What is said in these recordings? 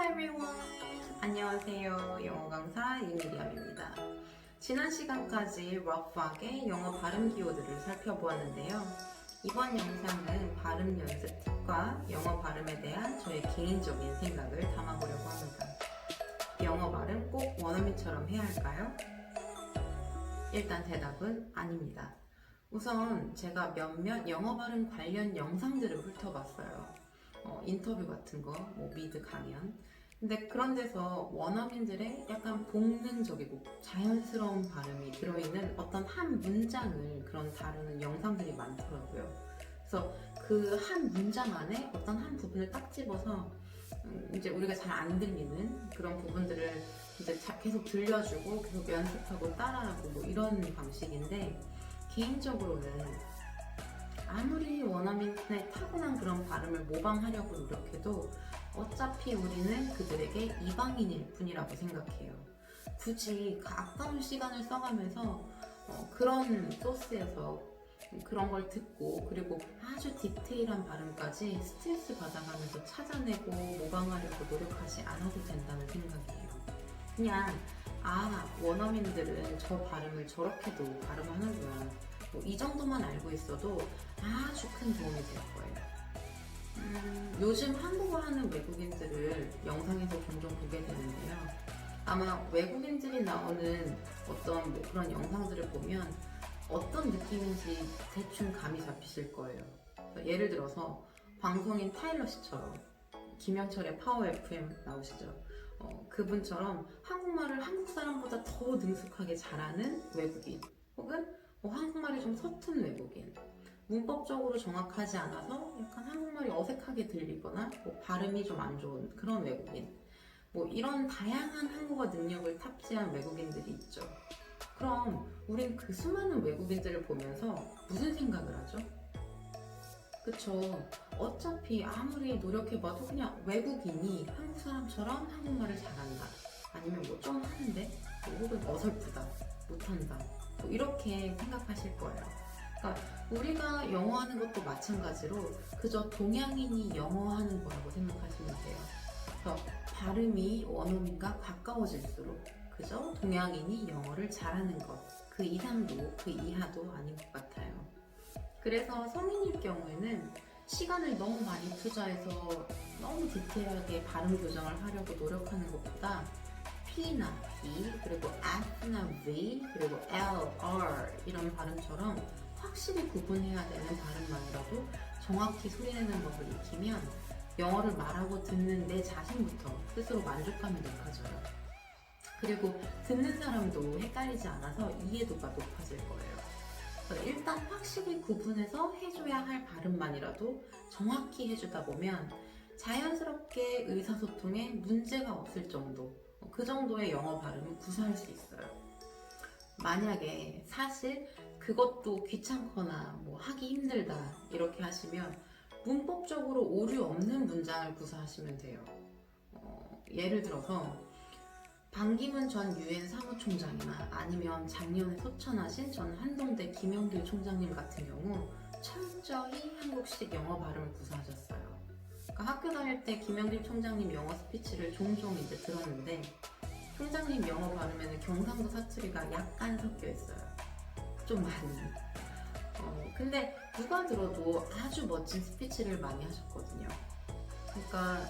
everyone. 안녕하세요. 영어 강사 윤미리암입니다. 지난 시간까지 러프하게 영어 발음 기호들을 살펴보았는데요. 이번 영상은 발음 연습 팁과 영어 발음에 대한 저의 개인적인 생각을 담아보려고 합니다. 영어 발음 꼭 원어민처럼 해야 할까요? 일단 대답은 아닙니다. 우선 제가 몇몇 영어 발음 관련 영상들을 훑어봤어요. 인터뷰 같은 거, 미드 강연. 근데 그런 데서 원어민들의 약간 본능적이고 자연스러운 발음이 들어있는 어떤 한 문장을 그런 다루는 영상들이 많더라고요. 그래서 그 한 문장 안에 어떤 한 부분을 딱 집어서 이제 우리가 잘 안 들리는 그런 부분들을 이제 계속 들려주고 계속 연습하고 따라하고 이런 방식인데 개인적으로는 아무리 원어민의 타고난 그런 발음을 모방하려고 노력해도 어차피 우리는 그들에게 이방인일 뿐이라고 생각해요. 굳이 아까운 시간을 써가면서 그런 소스에서 그런 걸 듣고 그리고 아주 디테일한 발음까지 스트레스 받아가면서 찾아내고 모방하려고 노력하지 않아도 된다는 생각이에요. 그냥 원어민들은 저 발음을 저렇게도 발음하는구나 이 정도만 알고 있어도 아주 큰 도움이 될 거예요. 요즘 한국어 하는 외국인들을 영상에서 종종 보게 되는데요. 아마 외국인들이 나오는 어떤 그런 영상들을 보면 어떤 느낌인지 대충 감이 잡히실 거예요. 예를 들어서 방송인 타일러 씨처럼 김영철의 파워 FM 나오시죠. 그분처럼 한국말을 한국 사람보다 더 능숙하게 잘하는 외국인 혹은 한국말이 좀 서툰 외국인, 문법적으로 정확하지 않아서 약간 한국말이 어색하게 들리거나 발음이 좀 안 좋은 그런 외국인, 이런 다양한 한국어 능력을 탑재한 외국인들이 있죠. 그럼 우린 그 수많은 외국인들을 보면서 무슨 생각을 하죠? 그쵸. 어차피 아무리 노력해봐도 그냥 외국인이 한국 사람처럼 한국말을 잘한다. 아니면 좀 하는데, 혹은 어설프다, 못한다. 이렇게 생각하실 거예요. 그러니까 우리가 영어하는 것도 마찬가지로 그저 동양인이 영어하는 거라고 생각하시면 돼요. 그래서 발음이 원어민과 가까워질수록 그저 동양인이 영어를 잘하는 것, 그 이상도 그 이하도 아닌 것 같아요. 그래서 성인일 경우에는 시간을 너무 많이 투자해서 너무 디테일하게 발음 교정을 하려고 노력하는 것보다 P나 B, 그리고 F나 V, 그리고 L, R 이런 발음처럼 확실히 구분해야 되는 발음만이라도 정확히 소리내는 법을 익히면 영어를 말하고 듣는 내 자신부터 스스로 만족감이 높아져요. 그리고 듣는 사람도 헷갈리지 않아서 이해도가 높아질 거예요. 일단 확실히 구분해서 해줘야 할 발음만이라도 정확히 해주다 보면 자연스럽게 의사소통에 문제가 없을 정도, 그 정도의 영어 발음을 구사할 수 있어요. 만약에 사실 그것도 귀찮거나 하기 힘들다 이렇게 하시면 문법적으로 오류 없는 문장을 구사하시면 돼요. 예를 들어서 반기문 전 유엔 사무총장이나 아니면 작년에 소천하신 전 한동대 김영길 총장님 같은 경우 철저히 한국식 영어 발음을 구사하셨어요. 그러니까 학교 다닐 때 김영길 총장님 영어 스피치를 종종 이제 들었는데 총장님 영어 발음에는 경상도 사투리가 약간 섞여 있어요. 좀 많이. 근데 누가 들어도 아주 멋진 스피치를 많이 하셨거든요. 그러니까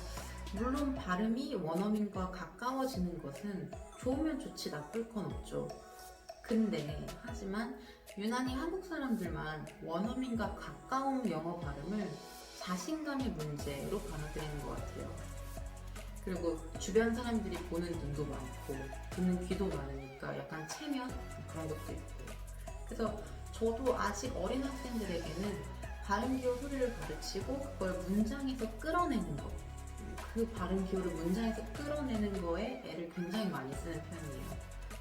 물론 발음이 원어민과 가까워지는 것은 좋으면 좋지 나쁠 건 없죠. 근데 하지만 유난히 한국 사람들만 원어민과 가까운 영어 발음을 자신감의 문제로 받아들이는 것 같아요. 그리고 주변 사람들이 보는 눈도 많고 듣는 귀도 많으니까 약간 체면 그런 것도 있고. 그래서 저도 아직 어린 학생들에게는 발음 기호 소리를 가르치고 그걸 문장에서 끌어내는 거, 그 발음 기호를 문장에서 끌어내는 거에 애를 굉장히 많이 쓰는 편이에요.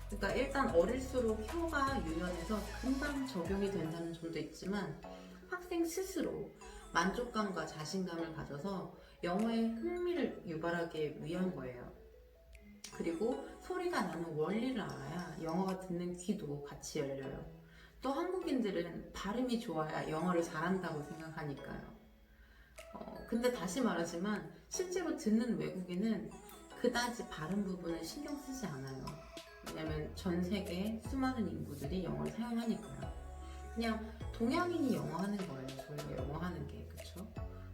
그러니까 일단 어릴수록 혀가 유연해서 금방 적용이 된다는 점도 있지만 학생 스스로 만족감과 자신감을 가져서 영어에 흥미를 유발하기 위한 거예요. 그리고 소리가 나는 원리를 알아야 영어가 듣는 귀도 같이 열려요. 또 한국인들은 발음이 좋아야 영어를 잘한다고 생각하니까요. 근데 다시 말하지만 실제로 듣는 외국인은 그다지 발음 부분은 신경 쓰지 않아요. 왜냐면 전 세계 수많은 인구들이 영어를 사용하니까요. 그냥 동양인이 영어 하는 거예요. 저희가 영어 하는 게. 그쵸?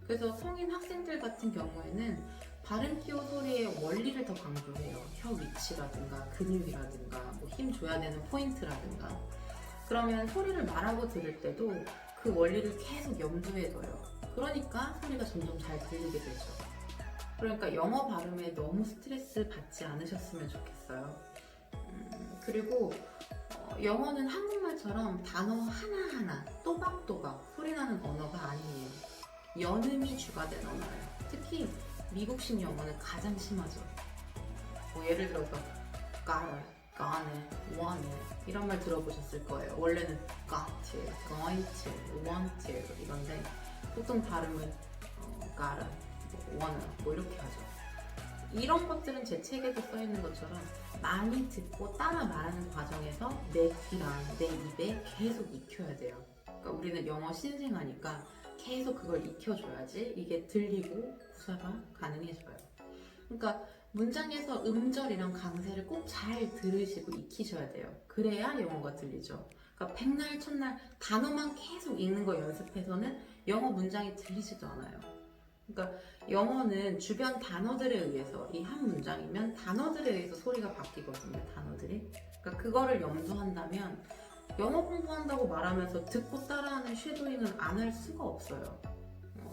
그래서 성인 학생들 같은 경우에는 발음 키워 소리의 원리를 더 강조해요. 혀 위치라든가 근육이라든가 뭐 힘 줘야 되는 포인트라든가. 그러면 소리를 말하고 들을 때도 그 원리를 계속 염두에 둬요. 그러니까 소리가 점점 잘 들리게 되죠. 그러니까 영어 발음에 너무 스트레스 받지 않으셨으면 좋겠어요. 그리고 영어는 한국말처럼 단어 하나하나 또박또박 소리나는 언어가 아니에요. 연음이 주가 된 언어예요. 특히 미국식 영어는 가장 심하죠. 뭐 예를 들어서 gotta, gonna, want 이런 말 들어보셨을 거예요. 원래는 got to, going to, want to 이건데 보통 발음은 gotta, wanna 뭐 이렇게 하죠. 이런 것들은 제 책에도 써있는 것처럼 많이 듣고 따라 말하는 과정에서 내 귀랑 내 입에 계속 익혀야 돼요. 그러니까 우리는 영어 신생아니까 계속 그걸 익혀줘야지 이게 들리고 구사가 가능해져요. 그러니까 문장에서 음절이랑 강세를 꼭 잘 들으시고 익히셔야 돼요. 그래야 영어가 들리죠. 그러니까 백날 첫날 단어만 계속 읽는 거 연습해서는 영어 문장이 들리지도 않아요. 그러니까 영어는 주변 단어들에 의해서 이 한 문장이면 단어들에 의해서 소리가 바뀌거든요. 단어들이. 그러니까 그거를 염두한다면 영어 공부한다고 말하면서 듣고 따라하는 쉐도잉은 안 할 수가 없어요.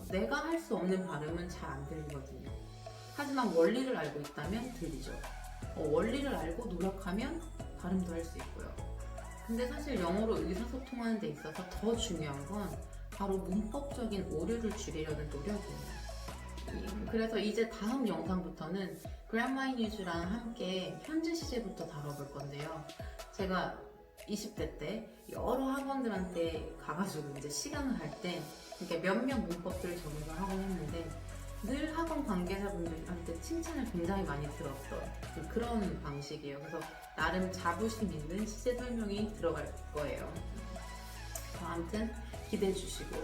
내가 할 수 없는 발음은 잘 안 들리거든요. 하지만 원리를 알고 있다면 들리죠. 원리를 알고 노력하면 발음도 할 수 있고요. 근데 사실 영어로 의사소통하는 데 있어서 더 중요한 건 바로 문법적인 오류를 줄이려는 노력이에요. 그래서 이제 다음 영상부터는 그래머이뉴즈랑 함께 현재 시제부터 다뤄볼 건데요. 제가 20대 때 여러 학원들한테 가가지고 이제 시강을 할 때 이렇게 몇몇 문법들을 적용을 하곤 했는데 늘 학원 관계자분들한테 칭찬을 굉장히 많이 들었던 그런 방식이에요. 그래서 나름 자부심 있는 시제 설명이 들어갈 거예요. 아무튼 기대해 주시고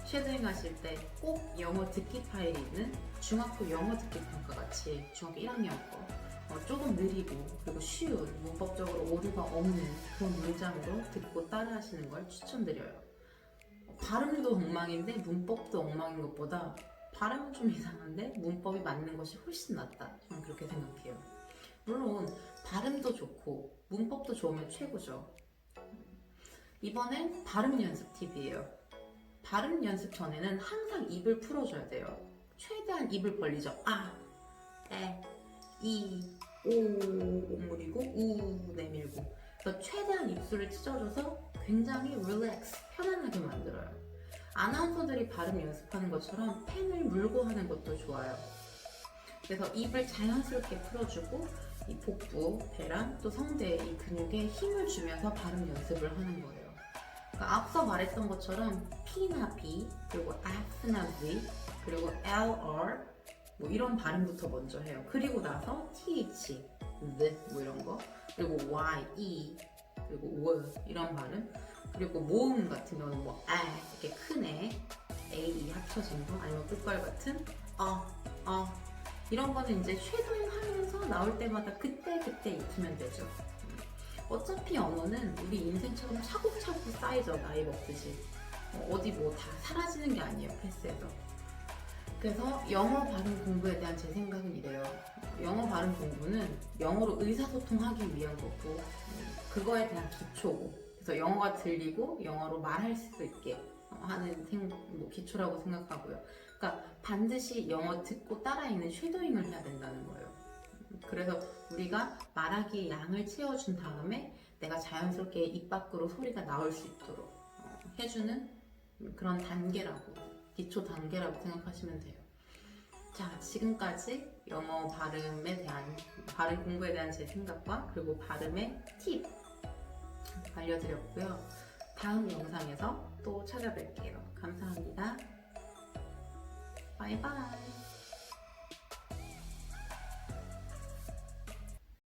쉐도잉 하실 때 꼭 영어 듣기 파일이 있는 중학교 영어 듣기 평가 같이 중학교 1학년 거 조금 느리고 그리고 쉬운 문법적으로 오류가 없는 그런 문장으로 듣고 따라 하시는 걸 추천드려요. 발음도 엉망인데 문법도 엉망인 것보다 발음은 좀 이상한데 문법이 맞는 것이 훨씬 낫다. 저는 그렇게 생각해요. 물론 발음도 좋고 문법도 좋으면 최고죠. 이번엔 발음 연습 팁이에요. 발음 연습 전에는 항상 입을 풀어줘야 돼요. 최대한 입을 벌리죠. 아, 에, 이, 오 오므리고 우 내밀고. 그래서 최대한 입술을 찢어줘서 굉장히 릴렉스, 편안하게 만들어요. 아나운서들이 발음 연습하는 것처럼 펜을 물고 하는 것도 좋아요. 그래서 입을 자연스럽게 풀어주고 이 복부, 배랑 또 성대 이 근육에 힘을 주면서 발음 연습을 하는 거예요. 그러니까 앞서 말했던 것처럼 P나 B, 그리고 F나 V, 그리고 LR 뭐 이런 발음부터 먼저 해요. 그리고 나서 TH, the 뭐 이런 거, 그리고 Y, E, 그리고 W 이런 발음, 그리고 모음 같은 경우는 뭐 이렇게 큰 애, A, E 합쳐진 거, 아니면 끝발 같은 이런 거는 이제 쉐도잉 하면서 나올 때마다 그때 익히면 되죠. 어차피 언어는 우리 인생처럼 차곡차곡 쌓이죠. 나이 먹듯이. 어디 뭐 다 사라지는 게 아니에요. 패스해서. 그래서 영어 발음 공부에 대한 제 생각은 이래요. 영어 발음 공부는 영어로 의사소통하기 위한 거고 그거에 대한 기초고, 그래서 영어가 들리고 영어로 말할 수 있게 하는 기초라고 생각하고요. 그러니까 반드시 영어 듣고 따라 읽는 쉐도잉을 해야 된다는 거예요. 그래서 우리가 말하기의 양을 채워준 다음에 내가 자연스럽게 입 밖으로 소리가 나올 수 있도록 해주는 그런 단계라고, 기초 단계라고 생각하시면 돼요. 자, 지금까지 영어 발음 공부에 대한 제 생각과 그리고 발음의 팁 알려드렸고요. 다음 영상에서 또 찾아뵐게요. 감사합니다. 바이바이.